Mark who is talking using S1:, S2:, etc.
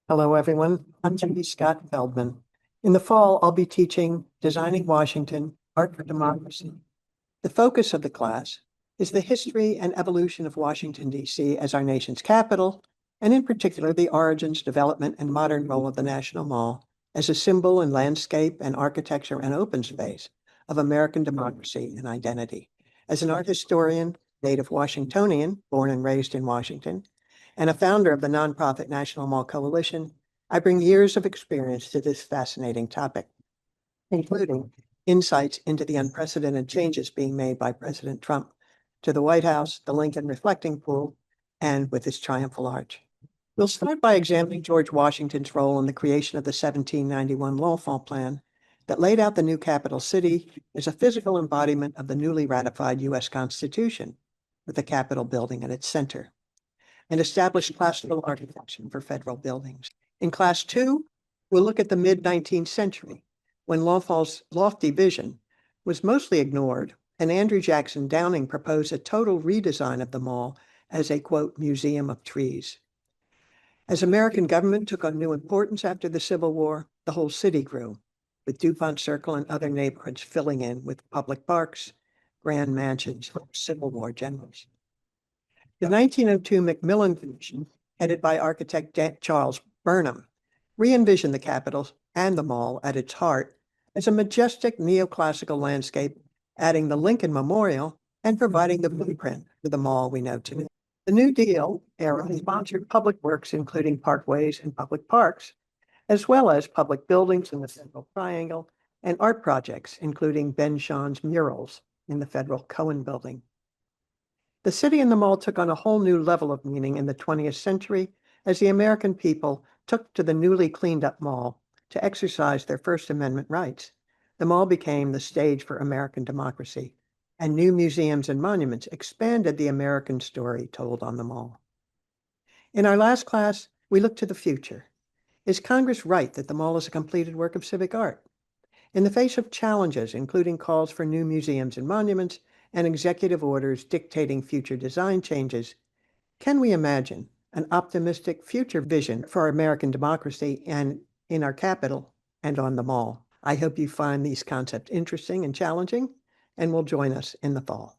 S1: Hello, everyone. I'm Judy Feldman. In the fall, I'll be teaching Designing Washington, Art for Democracy. The focus of the class is the history and evolution of Washington, D.C. as our nation's capital, and in particular, the origins, development, and modern role of the National Mall as a symbol in landscape and architecture and open space of American democracy and identity. As an art historian, native Washingtonian, born and raised in Washington, and a founder of the nonprofit National Mall Coalition, I bring years of experience to this fascinating topic, including insights into the unprecedented changes being made by President Trump to the White House, the Lincoln Reflecting Pool, and with his triumphal arch. We'll start by examining George Washington's role in the creation of the 1791 Lawfall Plan that laid out the new capital city as a physical embodiment of the newly ratified U.S. Constitution, with the Capitol building at its center, and established classical architecture for federal buildings. In Class 2, we'll look at the mid-19th century, when Lawfall's lofty vision was mostly ignored, and Andrew Jackson Downing proposed a total redesign of the mall as a, quote, museum of trees. As American government took on new importance after the Civil War, the whole city grew, with DuPont Circle and other neighborhoods filling in with public parks, grand mansions for Civil War generals. The 1902 Macmillan Commission, headed by architect Charles Burnham, re-envisioned the Capitol and the mall at its heart as a majestic neoclassical landscape, adding the Lincoln Memorial and providing the blueprint for the mall we know today. The New Deal era sponsored public works, including parkways and public parks, as well as public buildings in the Central Triangle and art projects, including Ben Shah's murals in the Federal Cohen Building. The city and the mall took on a whole new level of meaning in the 20th century as the American people took to the newly cleaned up mall to exercise their First Amendment rights. The mall became the stage for American democracy, and new museums and monuments expanded the American story told on the mall. In our last class, we looked to the future. Is Congress right that the mall is a completed work of civic art? In the face of challenges, including calls for new museums and monuments and executive orders dictating future design changes, can we imagine an optimistic future vision for American democracy and in our capital and on the mall? I hope you find these concepts interesting and challenging and will join us in the fall.